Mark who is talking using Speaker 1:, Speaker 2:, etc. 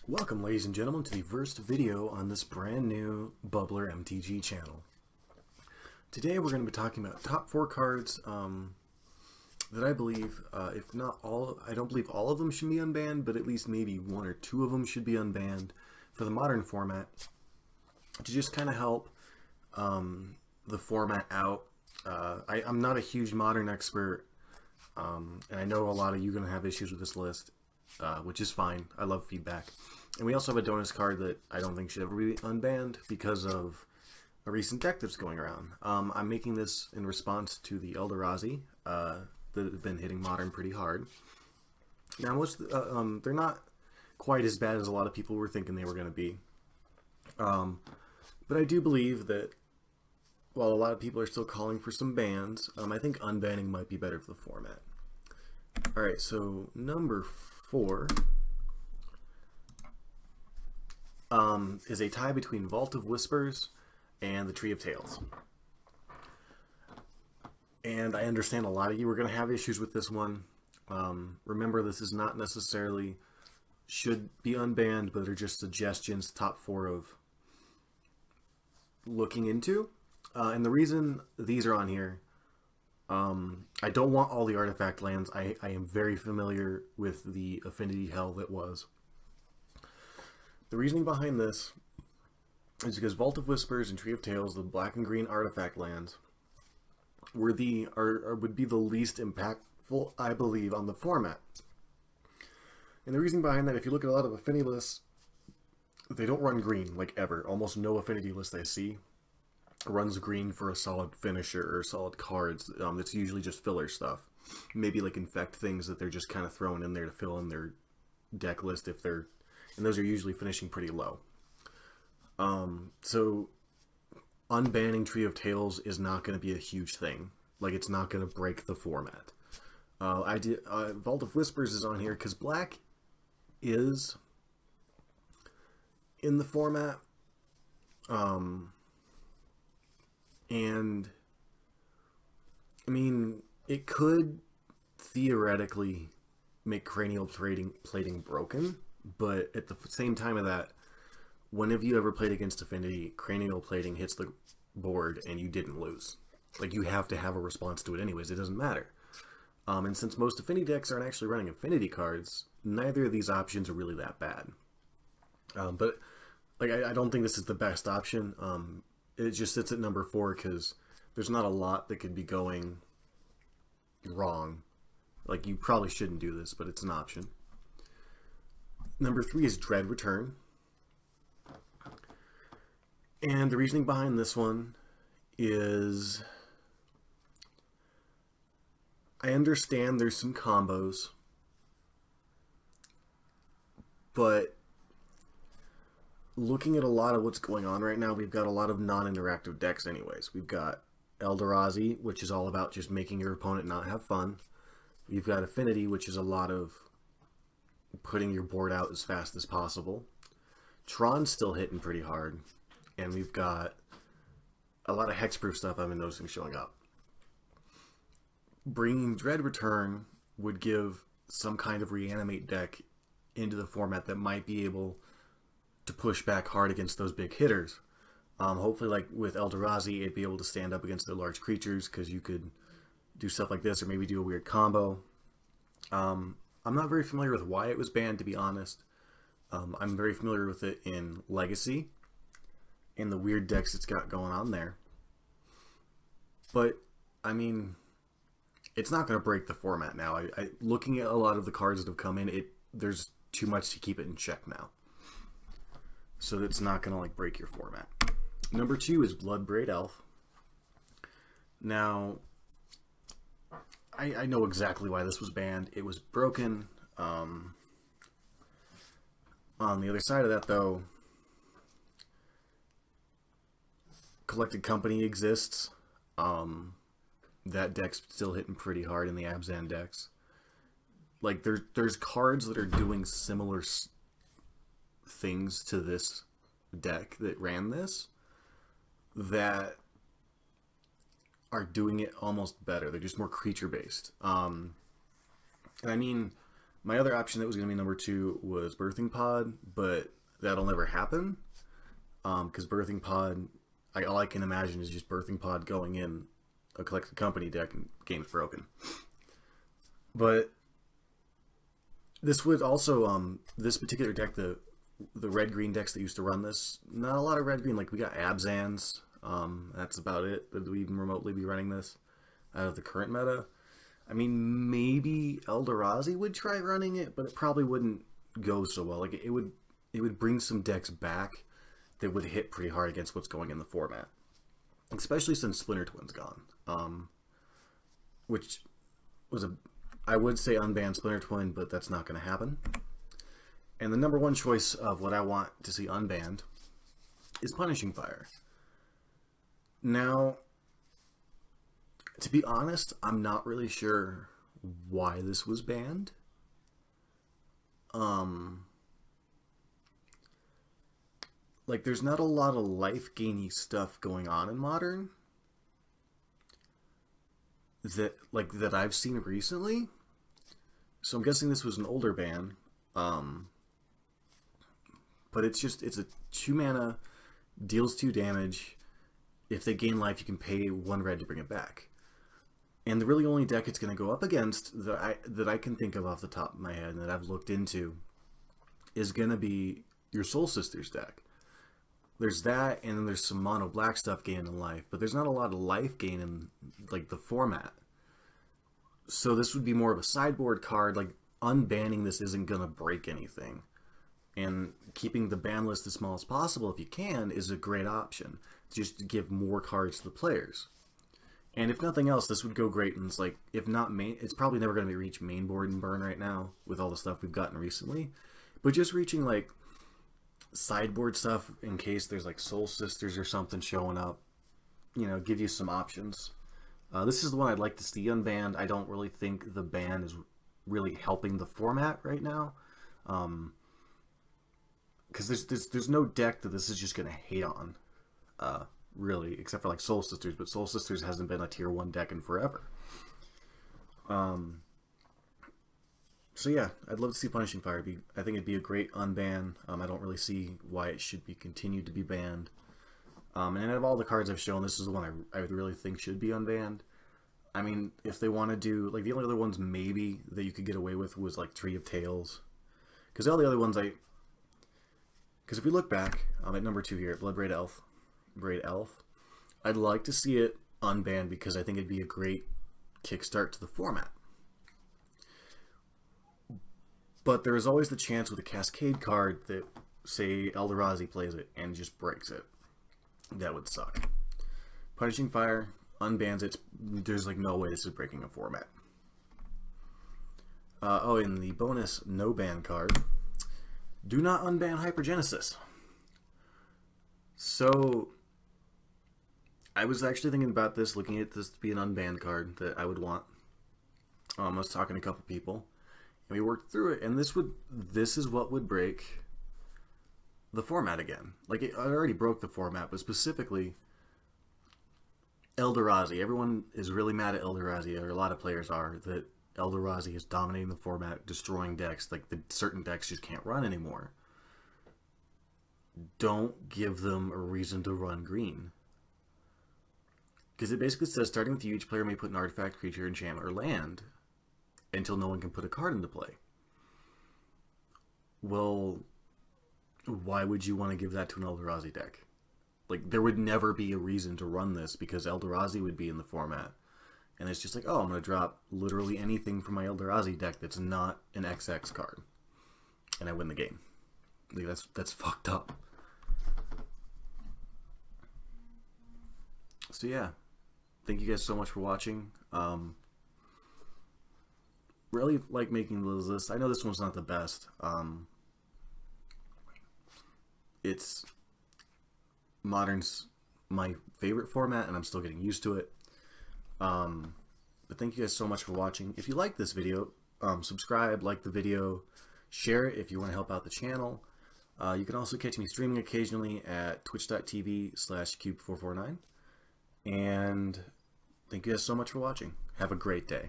Speaker 1: Welcome, ladies and gentlemen, to the first video on this brand new Bubbler MTG channel. Today we're going to be talking about top 4 cards that I believe, if not all, I don't believe all of them should be unbanned, but at least maybe 1 or 2 of them should be unbanned for the modern format to just kind of help the format out. I'm not a huge modern expert, and I know a lot of you are going to have issues with this list. Which is fine. I love feedback. And we also have a bonus card that I don't think should ever be unbanned because of a recent deck that's going around. I'm making this in response to the Eldrazi that have been hitting Modern pretty hard. Now, they're not quite as bad as a lot of people were thinking they were going to be. But I do believe that while a lot of people are still calling for some bans, I think unbanning might be better for the format. Alright, so number 4 is a tie between Vault of Whispers and the Tree of Tales. And I understand a lot of you are going to have issues with this one. Remember, this is not necessarily should be unbanned, but they're just suggestions, top 4 of looking into. And the reason these are on here, I don't want all the artifact lands. I am very familiar with the affinity hell that was. The reasoning behind this is because Vault of Whispers and Tree of Tales, the black and green artifact lands, would be the least impactful, I believe, on the format. And the reasoning behind that, if you look at a lot of affinity lists, they don't run green, like ever. Almost no affinity list I see runs green for a solid finisher or solid cards. It's usually just filler stuff. Maybe like infect things that they're just kind of throwing in there to fill in their deck list if they're, and those are usually finishing pretty low. So unbanning Tree of Tales is not going to be a huge thing. Like, it's not going to break the format. Vault of Whispers is on here because black is in the format. And I mean, it could theoretically make cranial plating broken, but at the same time of that, whenever you ever played against Affinity, cranial plating hits the board and you didn't lose. Like, you have to have a response to it anyways, it doesn't matter. And since most Affinity decks aren't actually running Affinity cards, neither of these options are really that bad. But like, I don't think this is the best option. It just sits at number 4 because there's not a lot that could be going wrong. Like, you probably shouldn't do this, but it's an option. Number 3 is Dread Return. And the reasoning behind this one is I understand there's some combos, but looking at a lot of what's going on right now, we've got a lot of non-interactive decks anyways. We've got Eldrazi, which is all about just making your opponent not have fun. You've got Affinity, which is a lot of putting your board out as fast as possible. Tron's still hitting pretty hard. And we've got a lot of hexproof stuff I've been noticing showing up. Bringing Dread Return would give some kind of reanimate deck into the format that might be able to push back hard against those big hitters. Hopefully, like with Eldrazi, it'd be able to stand up against the large creatures because you could do stuff like this or maybe do a weird combo. I'm not very familiar with why it was banned, to be honest. I'm very familiar with it in Legacy and the weird decks it's got going on there. But, I mean, it's not going to break the format now. Looking at a lot of the cards that have come in, there's too much to keep it in check now. So it's not going to like break your format. Number 2 is Bloodbraid Elf. Now, I know exactly why this was banned. It was broken. On the other side of that, though, Collected Company exists. That deck's still hitting pretty hard in the Abzan decks. Like, there's cards that are doing similar things to this deck that ran this that are doing it almost better. They're just more creature based. And I mean, My other option that was going to be number 2 was Birthing Pod, but that'll never happen. Because Birthing Pod, all I can imagine is just Birthing Pod going in a collected company deck and game's broken. But this would also, this particular deck, the red-green decks that used to run this, not a lot of red-green. Like, we got Abzans. That's about it. Would we even remotely be running this out of the current meta? I mean, maybe Eldrazi would try running it, but it probably wouldn't go so well. Like, it would bring some decks back that would hit pretty hard against what's going in the format, especially since Splinter Twin's gone. Which was I would say unban Splinter Twin, but that's not going to happen. And the number 1 choice of what I want to see unbanned is Punishing Fire. Now, to be honest, I'm not really sure why this was banned. Like, there's not a lot of life-gainy stuff going on in Modern that I've seen recently. So I'm guessing this was an older ban. But it's a 2 mana, deals 2 damage. If they gain life, you can pay 1 red to bring it back. And the really only deck it's going to go up against that I can think of off the top of my head and that I've looked into is going to be your Soul Sisters deck. There's that, and then there's some mono black stuff gaining life, but there's not a lot of life gain in like the format. So this would be more of a sideboard card. Like, unbanning this isn't going to break anything. And keeping the ban list as small as possible, if you can, is a great option. Just to give more cards to the players. And if nothing else, this would go great. And it's like, if not main, it's probably never going to reach main board and burn right now with all the stuff we've gotten recently. But just reaching like sideboard stuff in case there's like Soul Sisters or something showing up, you know, give you some options. This is the one I'd like to see unbanned. I don't really think the ban is really helping the format right now. Because there's no deck that this is just going to hate on. Really, except for like Soul Sisters, but Soul Sisters hasn't been a tier 1 deck in forever. So yeah, I'd love to see Punishing Fire. I think it'd be a great unban. I don't really see why it should be continued to be banned. And out of all the cards I've shown, this is the one I would really think should be unbanned. I mean, if they want to do, like, the only other ones maybe that you could get away with was like Tree of Tales. Because all the other ones because if we look back at number 2 here, Bloodbraid Elf, I'd like to see it unbanned because I think it'd be a great kickstart to the format. But there is always the chance with a Cascade card that, say, Eldrazi plays it and just breaks it. That would suck. Punishing Fire unbans it. There's like no way this is breaking a format. Oh, in the bonus no ban card, do not unban Hypergenesis. So I was actually thinking about this, looking at this to be an unbanned card that I would want. I was talking to a couple people, and we worked through it, and this is what would break the format again. Like, it already broke the format, but specifically Eldrazi. Everyone is really mad at Eldrazi, or a lot of players are, that Eldrazi is dominating the format, destroying decks. Like, the certain decks just can't run anymore. Don't give them a reason to run green. Because it basically says, starting with you, each player may put an artifact, creature, enchantment, or land until no one can put a card into play. Well, why would you want to give that to an Eldrazi deck? Like, there would never be a reason to run this because Eldrazi would be in the format. And it's just like, oh, I'm going to drop literally anything from my Eldrazi deck that's not an XX card. And I win the game. Like, that's fucked up. So yeah, thank you guys so much for watching. Really like making those lists. I know this one's not the best. It's Modern's my favorite format, and I'm still getting used to it. But thank you guys so much for watching. If you like this video, subscribe, like the video, share it if you want to help out the channel. You can also catch me streaming occasionally at twitch.tv/cube449. And thank you guys so much for watching. Have a great day.